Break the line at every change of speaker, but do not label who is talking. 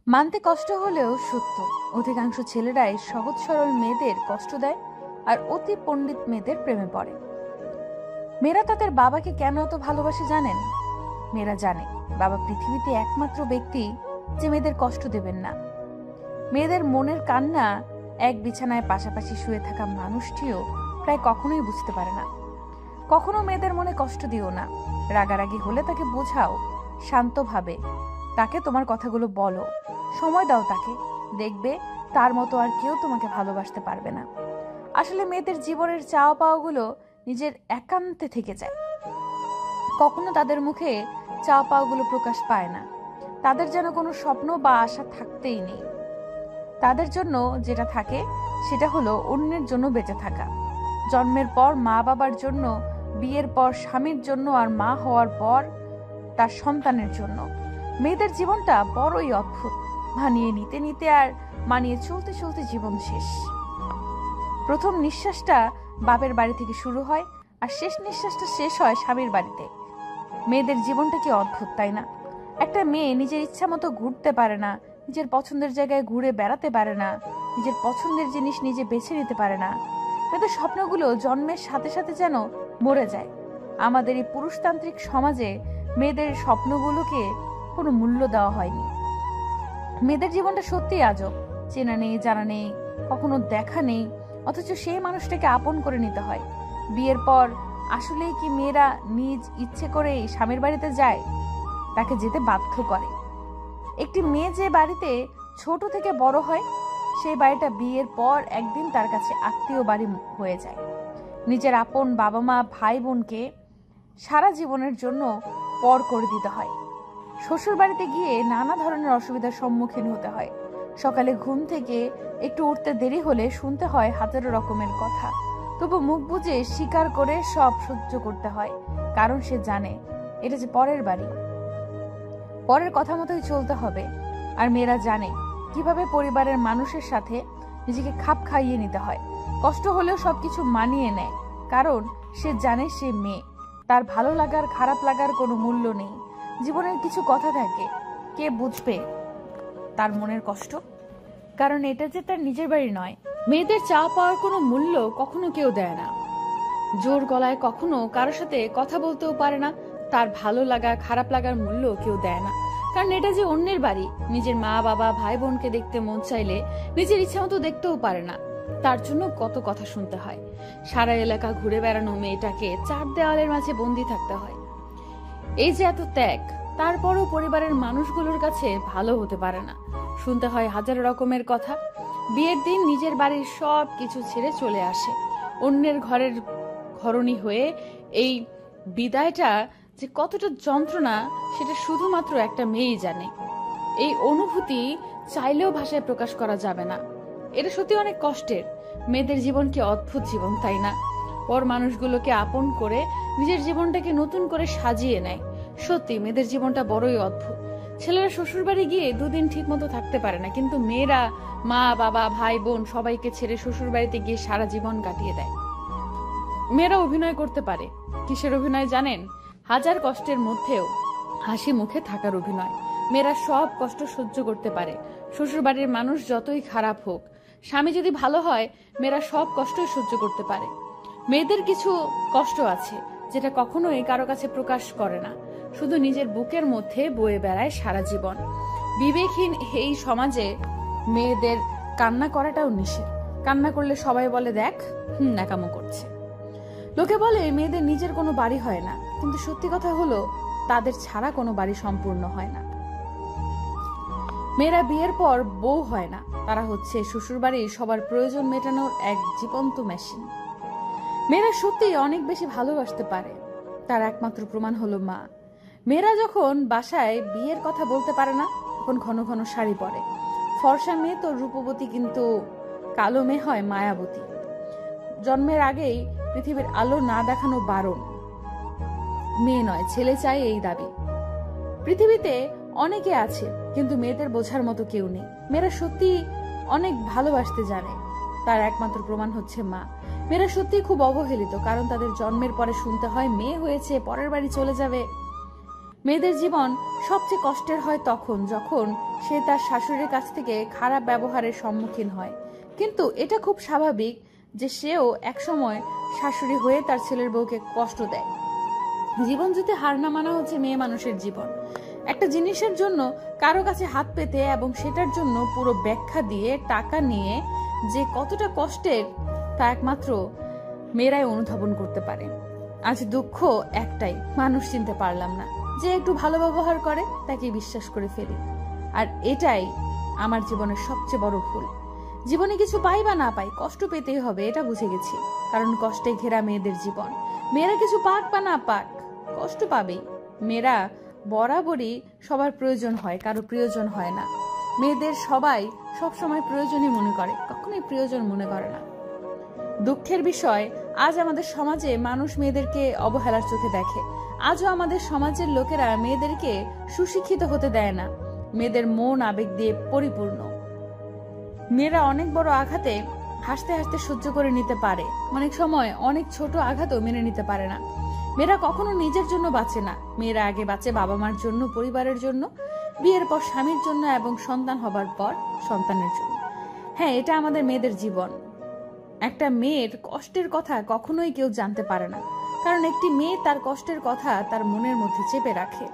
মানতে কষ্ট হলেও সত্য, অধিকাংশ ছেলেরাই সহজ সরল মেয়েদের কষ্ট দেয় আর অতি পণ্ডিত মেয়েদের প্রেমে পড়ে। মেয়েরা তাদের বাবাকে কেন এত ভালোবাসে জানেন? মেয়েরা জানে বাবা পৃথিবীতে একমাত্র ব্যক্তি যে মেয়েদের কষ্ট দেবেন না। মেয়েদের মনের কান্না এক বিছানায় পাশাপাশি শুয়ে থাকা মানুষটিও প্রায় কখনোই বুঝতে পারে না। কখনো মেয়েদের মনে কষ্ট দিও না, রাগারাগি হলে তাকে বোঝাও শান্তভাবে, তাকে তোমার কথাগুলো বলো, সময় দাও তাকে, দেখবে তার মতো আর কেউ তোমাকে ভালোবাসতে পারবে না। আসলে মেয়েদের জীবনের চাওয়া পাওয়াগুলো নিজের একান্তে থেকে যায়, কখনো তাদের মুখে চাওয়া পাওয়াগুলো প্রকাশ পায় না। তাদের যেন কোনো স্বপ্ন বা আশা থাকতেই নেই। তাদের জন্য যেটা থাকে সেটা হলো অন্যের জন্য বেঁচে থাকা। জন্মের পর মা বাবার জন্য, বিয়ের পর স্বামীর জন্য, আর মা হওয়ার পর তার সন্তানের জন্য। মেয়েদের জীবনটা বড়ই অদ্ভুত, মানিয়ে নিতে নিতে আর মানিয়ে চলতে চলতে জীবন শেষ। প্রথম নিঃশ্বাসটা বাপের বাড়ি থেকে শুরু হয় আর শেষ নিঃশ্বাসটা শেষ হয় স্বামীর বাড়িতে। মেয়েদের জীবনটা কি অদ্ভুত, তাই না? একটা মেয়ে নিজের ইচ্ছা মতো ঘুরতে পারে না, নিজের পছন্দের জায়গায় ঘুরে বেড়াতে পারে না, নিজের পছন্দের জিনিস নিজে বেছে নিতে পারে না। মেয়েদের স্বপ্নগুলো জন্মের সাথে সাথে যেন মরে যায়। আমাদের এই পুরুষতান্ত্রিক সমাজে মেয়েদের স্বপ্নগুলোকে কোনো মূল্য দেওয়া হয়নি। মেয়েদের জীবনটা সত্যিই আজব, চেনা নেই, জানা নেই, কখনো দেখা নেই, অথচ সেই মানুষটাকে আপন করে নিতে হয়। বিয়ের পর আসলেই কি মেয়েরা নিজ ইচ্ছে করে স্বামীর বাড়িতে যায়? তাকে যেতে বাধ্য করে। একটি মেয়ে যে বাড়িতে ছোট থেকে বড় হয়, সেই বাড়িটা বিয়ের পর একদিন তার কাছে আত্মীয় বাড়ি হয়ে যায়। নিজের আপন বাবা মা ভাই বোনকে সারা জীবনের জন্য পর করে দিতে হয়। শ্বশুর বাড়িতে গিয়ে নানা ধরনের অসুবিধার সম্মুখীন হতে হয়। সকালে ঘুম থেকে একটু উঠতে দেরি হলে শুনতে হয় হাজারো রকমের কথা, তবু মুখ বুজে স্বীকার করে সব সহ্য করতে হয়, কারণ সে জানে এটা যে পরের বাড়ি, পরের কথা মতোই চলতে হবে। আর মেয়েরা জানে কিভাবে পরিবারের মানুষের সাথে নিজেকে খাপ খাইয়ে নিতে হয়। কষ্ট হলেও সবকিছু মানিয়ে নেয়, কারণ সে জানে সে মেয়ে, তার ভালো লাগার খারাপ লাগার কোনো মূল্য নেই। জীবনের কিছু কথা থাকে, কে বুঝবে তার মনের কষ্ট? কারণ এটা যে তার নিজের বাড়ি নয়। মেয়েদের চাওয়া পাওয়ার কোনো মূল্য কখনো কেউ দেয় না। জোর গলায় কখনো কারোর সাথে কথা বলতেও পারে না। তার ভালো লাগা খারাপ লাগার মূল্য কেউ দেয় না, কারণ এটা যে অন্যের বাড়ি। নিজের মা বাবা ভাই বোনকে দেখতে মন চাইলে নিজের ইচ্ছা মতো দেখতেও পারে না, তার জন্য কত কথা শুনতে হয়। সারা এলাকা ঘুরে বেড়ানো মেয়েটাকে চার দেওয়ালের মাঝে বন্দি থাকতে হয়। এই যে এত ত্যাগ, তারপরও পরিবারের মানুষগুলোর কাছে ভালো হতে পারে না। শুনতে হয় হাজার রকমের কথা। বিয়ের দিন নিজের বাড়ির সব কিছু ছেড়ে চলে আসে, অন্যের ঘরের ঘরণী হয়ে। এই বিদায়টা যে কতটা যন্ত্রণা সেটা শুধুমাত্র একটা মেয়েই জানে। এই অনুভূতি চাইলেও ভাষায় প্রকাশ করা যাবে না। এটা সত্যি অনেক কষ্টের। মেয়েদের জীবন কি অদ্ভুত জীবন, তাই না? পর মানুষগুলোকে আপন করে নিজের জীবনটাকে নতুন করে সাজিয়ে নেয়। সত্যি মেয়েদের জীবনটা বড়ই অদ্ভুত। ছেলেরা শ্বশুর বাড়ি গিয়ে দুদিন ঠিক মতো থাকতে পারে না, কিন্তু মেয়েরা মা বাবা ভাই বোন সবাইকে ছেড়ে শ্বশুর বাড়িতে গিয়ে সারা জীবন কাটিয়ে দেয়। মেয়েরা অভিনয় করতে পারে। কিসের অভিনয় জানেন? হাজার কষ্টের মধ্যেও হাসি মুখে থাকার অভিনয়। মেয়েরা সব কষ্ট সহ্য করতে পারে, শ্বশুর বাড়ির মানুষ যতই খারাপ হোক। স্বামী যদি ভালো হয়, মেয়েরা সব কষ্টই সহ্য করতে পারে। মেয়েদের কিছু কষ্ট আছে যেটা কখনোই কারো কাছে প্রকাশ করে না, শুধু নিজের বুকের মধ্যে বয়ে বেড়ায় সারা জীবন। বিবেকহীন এই সমাজে মেয়েদের কান্না করাটাও নিষেধ। কান্না করলে সবাই বলে, দেখ ন্যাকামো করছে। লোকে বলে মেয়েদের নিজের কোনো বাড়ি হয় না, কিন্তু সত্যি কথা হলো তাদের ছাড়া কোনো বাড়ি সম্পূর্ণ হয় না। মেয়েরা বিয়ের পর বউ হয় না, তারা হচ্ছে শ্বশুর বাড়ির সবার প্রয়োজন মেটানোর এক জীবন্ত মেশিন। মেয়েরা সত্যি অনেক বেশি ভালোবাসতে পারে, তার একমাত্র প্রমাণ হলো মা। মেয়েরা যখন বাসায় বিয়ের কথা বলতে পারে না, তখন ঘন ঘন শাড়ি পরে। ফর্সা মেয়ে তো রূপবতী, কিন্তু কালো মেয়ে হয় মায়াবতী। জন্মের আগেই পৃথিবীর আলো না দেখানো বারণ। মেয়ে নয় ছেলে চাই, এই দাবি। পৃথিবীতে অনেকে আছে, কিন্তু মেয়েদের বোঝার মতো কেউ নেই। মেয়েরা সত্যি অনেক ভালোবাসতে জানে, তার একমাত্র প্রমাণ হচ্ছে মা। মেয়েরা সত্যি খুব অবহেলিত, কারণ তাদের জন্মের পরে শুনতে হয় মেয়ে হয়েছে, পরের বাড়ি চলে যাবে। মেয়েদের জীবন সবচেয়ে কষ্টের হয় তখন যখন সে তার শাশুড়ির কাছ থেকে খারাপ ব্যবহারের সম্মুখীন হয়। কিন্তু এটা খুব স্বাভাবিক যে সেও একসময় শাশুড়ি হয়ে তার ছেলের বউকে কষ্ট দেয়। জীবন যদি হার না মানা হচ্ছে মেয়ে মানুষের জীবন। একটা জিনিসের জন্য কারো কাছে হাত পেতে এবং সেটার জন্য পুরো ব্যাখ্যা দিয়ে টাকা নিয়ে যে কতটা কষ্টের তা একমাত্র মেয়েরাই অনুধাবন করতে পারে। আজ দুঃখ একটাই, মানুষ চিনতে পারলাম না। যে একটু ভালো ব্যবহার করে তাকে বিশ্বাস করে ফেলি, আর এটাই আমার জীবনের সবচেয়ে বড় ভুল। জীবনে কিছু পাই বা না পাই, কষ্ট পেতেই হবে, এটা বুঝে গেছি। কারণ কষ্টে ঘেরা মেয়েদের জীবন। মেয়েরা কিছু পাক বা না পাক, কষ্ট পাবেই। মেয়েরা বরাবরই সবার প্রয়োজন হয়, কারো প্রয়োজন হয় না। মেয়েদের সবাই সবসময় প্রয়োজনই মনে করে, কখনোই প্রয়োজন মনে করে না। দুঃখের বিষয়, আজ আমাদের সমাজে মানুষ মেয়েদেরকে অবহেলার চোখে দেখে। আজও আমাদের সমাজের লোকেরা মেয়েদেরকে সুশিক্ষিত হতে দেয় না। মেয়েদের মন আবেগ দিয়ে পরিপূর্ণ। মেয়েরা অনেক বড় আঘাতে হাসতে হাসতে সহ্য করে নিতে পারে, অনেক সময় অনেক ছোট আঘাতও মেনে নিতে পারে না। মেয়েরা কখনো নিজের জন্য বাঁচে না। মেয়েরা আগে বাঁচে বাবা মার জন্য, পরিবারের জন্য, বিয়ের পর স্বামীর জন্য এবং সন্তান হবার পর সন্তানের জন্য। হ্যাঁ, এটা আমাদের মেয়েদের জীবন। একটা মেয়ের কষ্টের কথা কখনোই কেউ জানতে পারে না, কারণ একটি মেয়ে তার কষ্টের কথা তার মনের মধ্যে চেপে রাখে।